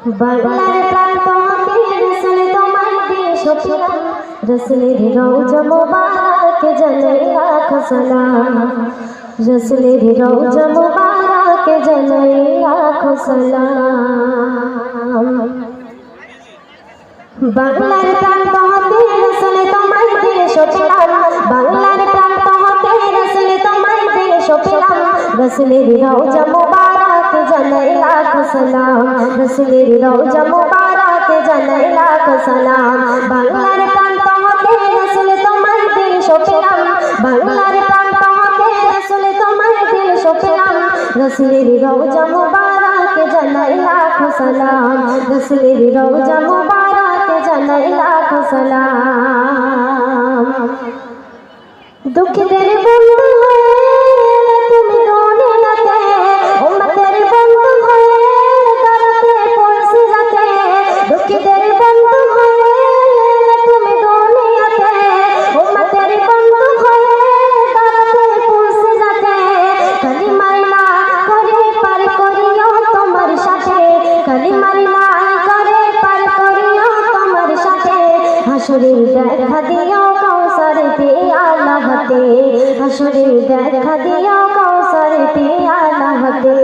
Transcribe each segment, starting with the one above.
বাংলার প্রান্ত হতে রসুল তোমার দেশ পিলাম, রসুলের রওজা মুবারক জানাই লাখো সালাম, রসুলের রওজা মুবারক জানাই লাখো সালাম। বাংলার প্রান্ত হতে রসুল তোমার দেশ পিলাম, বাংলার প্রান্ত হতে রসুল তোমার দেশ পিলাম, রসুলের রওজা মুবারক জানাই লাখো সালাম, রসুলের রওজা মুবারক জানাই লাখো সালাম। বাংলার প্রান্ত হতে রসুল তোমার দেশ পিলাম, বাংলার প্রান্ত হতে রসুল তোমার দেশ পিলাম, রসুলের রওজা মুবারক জানাই লাখো সালাম, রসুলের রওজা মুবারক জানাই লাখো সালাম। দুঃখীদের বন্ধু হয়ে তুমি দুনিয়াতে, উম্মতের বন্ধু হয়ে দাঁড়াতে পড়ছি যাতে, দুঃখীদের বন্ধু হয়ে তুমি দুনিয়াতে, উম্মতের বন্ধু হয়ে দাঁড়াতে পড়ছি যাতে, কালিমার না করে পার করিও তোমার সাথে, কালিমার না করে পার করিও তোমার সাথে, হাসরের দেখা দিও কাউসার পিয়ালা হাতে, হাসরের দেখা দিও কাউসার পিয়ালা হাতে।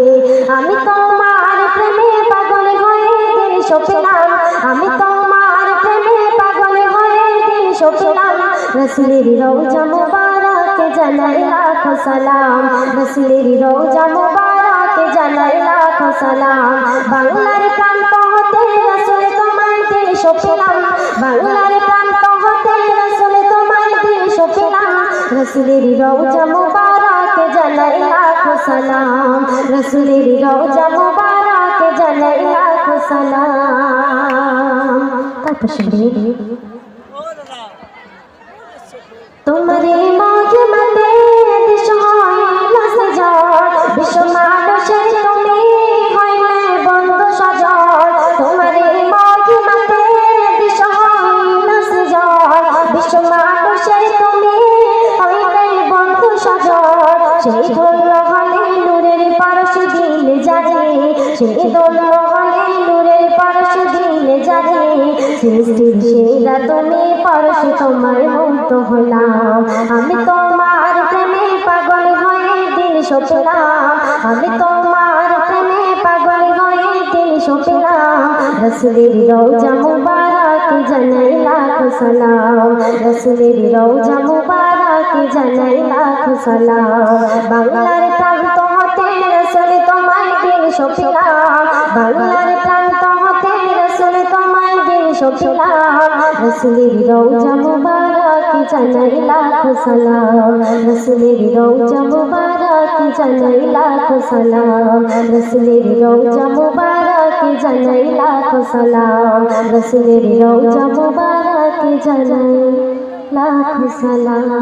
আমি তোমার প্রেমে পাগল হয়ে দিল সপিলাম, আমি তোমার প্রেমে পাগল হয়ে দিল সপিলাম, রসুলের রওজা মুবারক জানাই লাখো সালাম, রসুলের রওজা মুবারক জানাই লাখো সালাম। বাংলার প্রান্ত হতে রসুল তোমার দেশ পিলাম, বাংলার প্রান্ত হতে রসুল তোমার দেশ পিলাম, রসুলের রওজা মুবারক জানাই লাখো সালাম, রসুলের রওজা মুবারক জানাই লাখো সালাম। তারপর শুনবে তোমারে মহিমাতে দেশ হইল সজল, বিশ্ব মানুষের তুমি হইলে বন্ধু সজল, তোমারে মহিমাতে দেশ হইল সজল, বিশ্ব মানুষের তুমি হইলে বন্ধু সজল, সেই ধন্য হলে নূরের পরশ দিলে জারে, সেই ধন্য হলে নূরের পরশ দিলে জারে, সৃষ্টির সেরা তুমি পরশ তোমার মুগ্ধ হলাম, আমি তোমার প্রেমে পাগল হয়ে দিল সপিলাম, আমি তোমার প্রেমে পাগল হয়ে দিল সপিলাম, রসুলের রওজা মুবারক জানাই লাখো সালাম, রসুলের রওজা মুবারক জানাই লাখো সালাম। বাংলার প্রান্ত হতে রসুল তোমার দেশ পিলাম, বাংলার প্রান্ত হতে রসুল তোমার দেশ পিলাম, রসুলের রওজা মুবারক জানাই লাখো সালাম, রসুলের রওজা মুবারক জানাই লাখো সালাম, রসুলের রওজা মুবারক জানাই লাখো সালাম, রসুলের রওজা মুবারক জানাই লাখো সালাম।